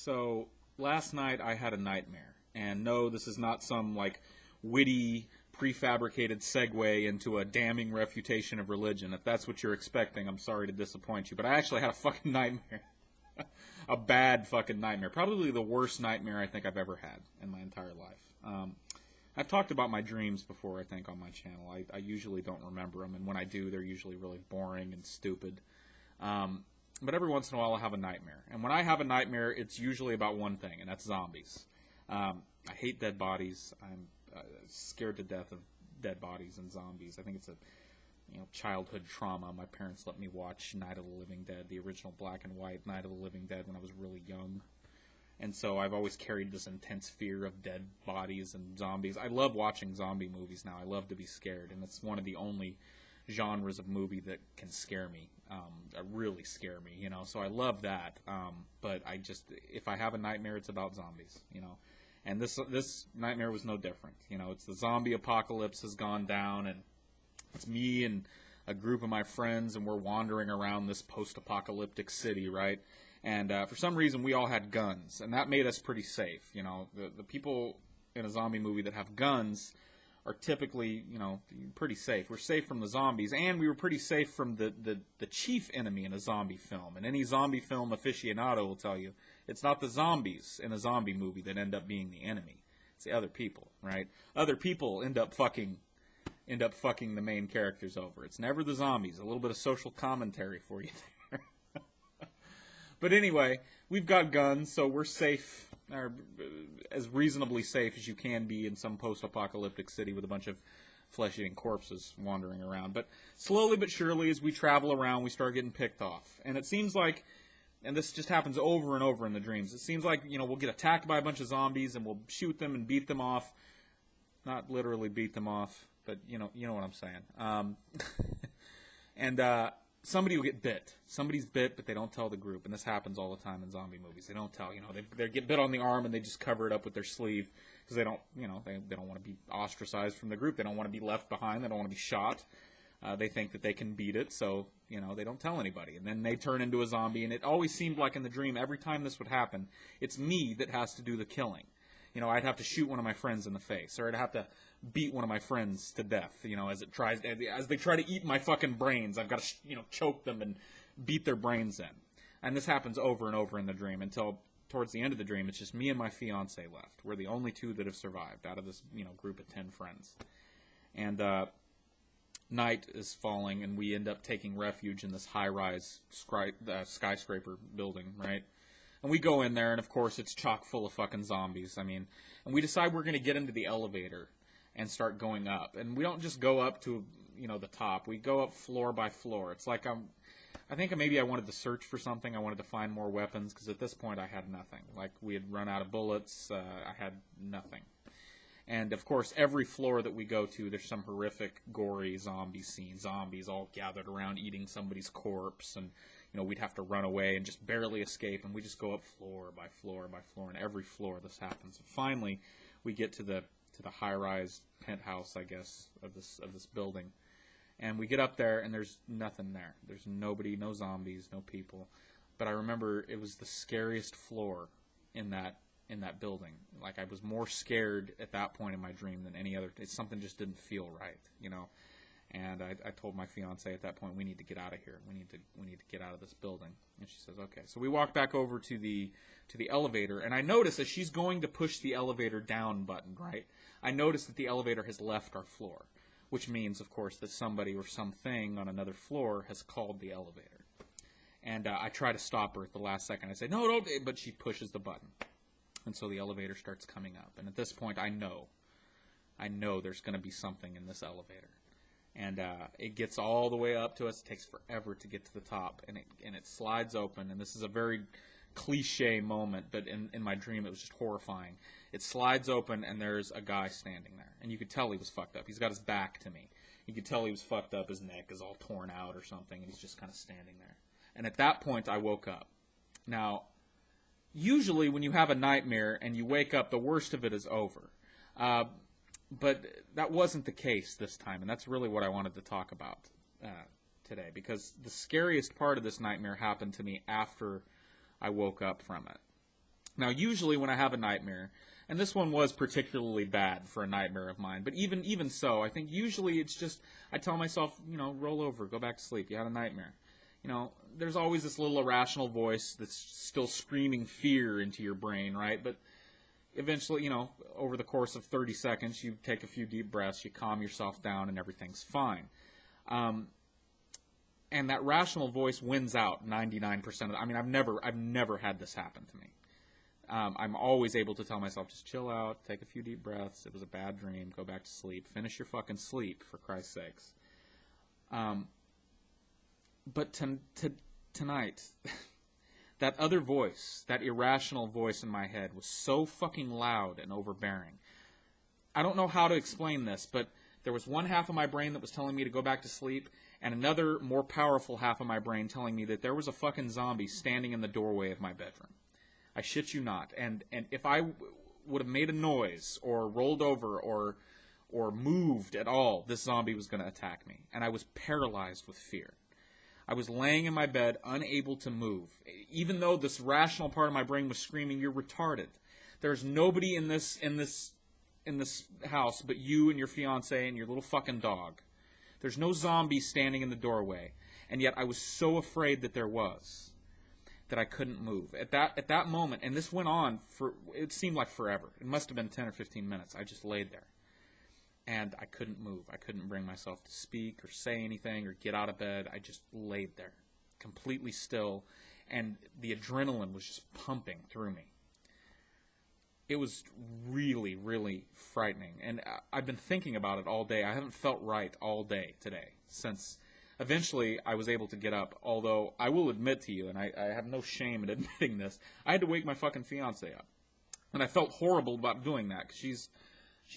So last night I had a nightmare, and no, this is not some like witty, prefabricated segue into a damning refutation of religion. If that's what you're expecting, I'm sorry to disappoint you, but I actually had a fucking nightmare. A bad fucking nightmare. Probably the worst nightmare I think I've ever had in my entire life. I've talked about my dreams before, I think, on my channel. I usually don't remember them, and when I do, they're usually really boring and stupid. But every once in a while, I'll have a nightmare. And when I have a nightmare, it's usually about one thing, and that's zombies. I hate dead bodies. I'm scared to death of dead bodies and zombies. I think it's a childhood trauma. My parents let me watch Night of the Living Dead, the original black and white Night of the Living Dead, when I was really young. And so I've always carried this intense fear of dead bodies and zombies. I love watching zombie movies now. I love to be scared, and it's one of the only genres of movie that can scare me, really scare me, so I love that, but if I have a nightmare, it's about zombies, and this nightmare was no different. It's the zombie apocalypse has gone down, and it's me and a group of my friends, and we're wandering around this post-apocalyptic city, right? And for some reason, we all had guns, and that made us pretty safe. The people in a zombie movie that have guns are typically, pretty safe. We're safe from the zombies, and we were pretty safe from the chief enemy in a zombie film. And any zombie film aficionado will tell you, it's not the zombies in a zombie movie that end up being the enemy. It's the other people, right? Other people end up fucking the main characters over. It's never the zombies. A little bit of social commentary for you there. But anyway, we've got guns, so we're safe, or as reasonably safe as you can be in some post-apocalyptic city with a bunch of flesh-eating corpses wandering around. But slowly but surely, as we travel around, we start getting picked off. And it seems like, and this just happens over and over in the dreams, it seems like, we'll get attacked by a bunch of zombies, and we'll shoot them and beat them off. Not literally beat them off, but you know what I'm saying. Somebody will get bit. Somebody's bit, but they don't tell the group. And this happens all the time in zombie movies. They don't tell. They get bit on the arm and they just cover it up with their sleeve because they don't. They don't want to be ostracized from the group. They don't want to be left behind. They don't want to be shot. They think that they can beat it, so they don't tell anybody. And then they turn into a zombie. And it always seemed like in the dream, every time this would happen, it's me that has to do the killing. I'd have to shoot one of my friends in the face, or I'd have to beat one of my friends to death, as they try to eat my fucking brains. I've got to, choke them and beat their brains in. And this happens over and over in the dream until towards the end of the dream, it's just me and my fiance left. We're the only two that have survived out of this, group of 10 friends. And night is falling, and we end up taking refuge in this high-rise skyscraper building, right? And we go in there, and of course, it's chock full of fucking zombies. And we decide we're going to get into the elevator and start going up. And we don't just go up to, the top. We go up floor by floor. It's like I think maybe I wanted to search for something. I wanted to find more weapons, because at this point I had nothing. Like, we had run out of bullets. I had nothing. And, of course, every floor that we go to, there's some horrific, gory zombie scene. Zombies all gathered around eating somebody's corpse, and we'd have to run away and just barely escape, and we just go up floor by floor by floor, and every floor this happens. And finally, we get to the high-rise penthouse, I guess, of this building, and we get up there, and there's nothing there. There's nobody, no zombies, no people. But I remember it was the scariest floor in that building. Like, I was more scared at that point in my dream than any other. Something just didn't feel right, And I told my fiance at that point, we need to get out of here. We need to get out of this building. And she says, okay. So we walk back over to the elevator, and I notice as she's going to push the elevator down button, right? I notice that the elevator has left our floor, which means, of course, that somebody or something on another floor has called the elevator. And I try to stop her at the last second. I say, no, don't, but she pushes the button. And so the elevator starts coming up. And at this point, I know there's going to be something in this elevator. And it gets all the way up to us. It takes forever to get to the top, and it slides open. And this is a very cliche moment, but in my dream it was just horrifying. It slides open, and there's a guy standing there, and you could tell he was fucked up. He's got his back to me. You could tell he was fucked up. His neck is all torn out or something, and he's just kind of standing there. And at that point, I woke up. Now, usually when you have a nightmare and you wake up, the worst of it is over. But that wasn't the case this time, and that's really what I wanted to talk about today, because the scariest part of this nightmare happened to me after I woke up from it. Now, usually when I have a nightmare, and this one was particularly bad for a nightmare of mine, but even so, I think usually it's just, I tell myself, roll over, go back to sleep, you had a nightmare. There's always this little irrational voice that's still screaming fear into your brain, right? But eventually, over the course of 30 seconds, you take a few deep breaths, you calm yourself down, and everything's fine. And that rational voice wins out 99% of the, I've never had this happen to me. I'm always able to tell myself, just chill out, take a few deep breaths, it was a bad dream, go back to sleep, finish your fucking sleep, for Christ's sakes. But tonight, that other voice, that irrational voice in my head was so fucking loud and overbearing. I don't know how to explain this, but there was one half of my brain that was telling me to go back to sleep, and another more powerful half of my brain telling me that there was a fucking zombie standing in the doorway of my bedroom. I shit you not. And if I would have made a noise or rolled over or moved at all, this zombie was going to attack me. And I was paralyzed with fear. I was laying in my bed, unable to move. Even though this rational part of my brain was screaming, "You're retarded. There's nobody in this house but you and your fiance and your little fucking dog. There's no zombie standing in the doorway." And yet I was so afraid that there was, that I couldn't move. At that moment, and this went on for, it seemed like forever. It must have been 10 or 15 minutes. I just laid there. And I couldn't move. I couldn't bring myself to speak or say anything or get out of bed. I just laid there, completely still, and the adrenaline was just pumping through me. It was really, really frightening. And I've been thinking about it all day. I haven't felt right all day today, since eventually I was able to get up. Although I will admit to you, and I have no shame in admitting this, I had to wake my fucking fiance up. And I felt horrible about doing that, because she's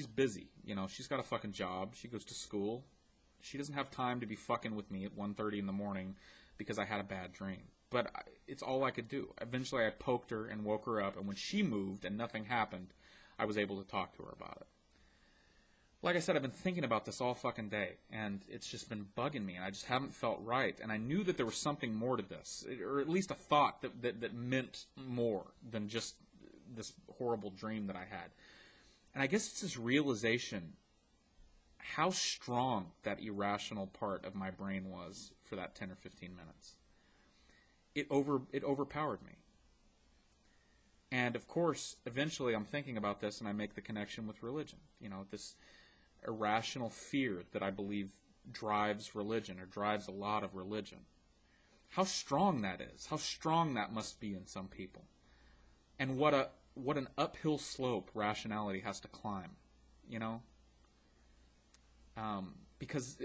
busy. She's got a fucking job. She goes to school. She doesn't have time to be fucking with me at 1:30 in the morning because I had a bad dream. But it's all I could do. Eventually I poked her and woke her up, and when she moved and nothing happened, I was able to talk to her about it. Like I said, I've been thinking about this all fucking day, and it's just been bugging me, and I just haven't felt right. And I knew that there was something more to this, or at least a thought that meant more than just this horrible dream that I had. And I guess it's this realization how strong that irrational part of my brain was for that 10 or 15 minutes. It overpowered me. And of course, eventually I'm thinking about this and I make the connection with religion. This irrational fear that I believe drives religion, or drives a lot of religion. How strong that is. How strong that must be in some people. And what an uphill slope rationality has to climb, because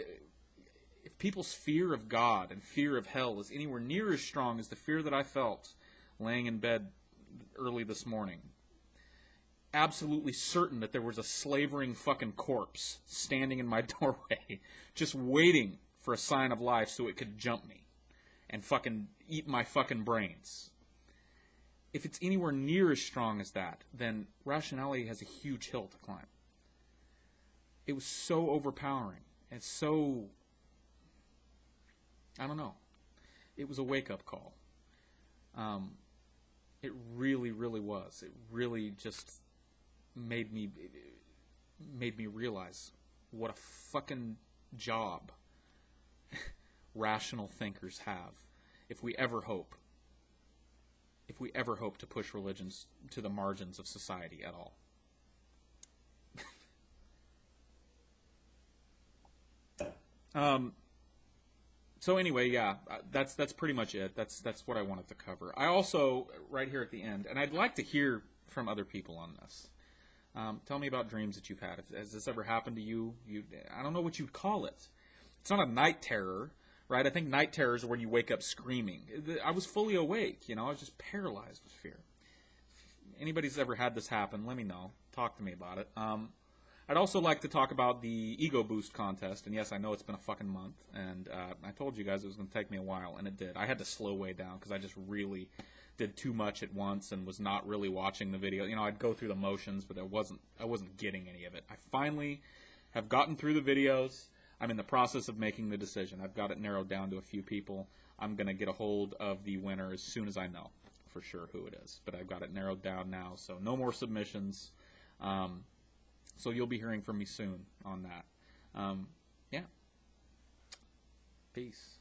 if people's fear of God and fear of hell is anywhere near as strong as the fear that I felt laying in bed early this morning, absolutely certain that there was a slavering fucking corpse standing in my doorway just waiting for a sign of life so it could jump me and fucking eat my fucking brains. If it's anywhere near as strong as that, then rationality has a huge hill to climb. It was so overpowering. And so, I don't know. It was a wake-up call. It really, really was. It really just made me realize what a fucking job rational thinkers have if we ever hope to push religions to the margins of society at all. So anyway, yeah, that's pretty much it. That's what I wanted to cover. I also, right here at the end, and I'd like to hear from other people on this. Tell me about dreams that you've had. Has this ever happened to you? I don't know what you'd call it. It's not a night terror, right? I think night terrors are when you wake up screaming. I was fully awake, I was just paralyzed with fear. If anybody's ever had this happen, let me know. Talk to me about it. I'd also like to talk about the Ego Boost contest, and yes, I know it's been a fucking month, and I told you guys it was going to take me a while, and it did. I had to slow way down because I just really did too much at once and was not really watching the video. I'd go through the motions, but I wasn't getting any of it. I finally have gotten through the videos. I'm in the process of making the decision. I've got it narrowed down to a few people. I'm going to get a hold of the winner as soon as I know. for sure who it is, but I've got it narrowed down now, so no more submissions. So you'll be hearing from me soon on that. Yeah. Peace.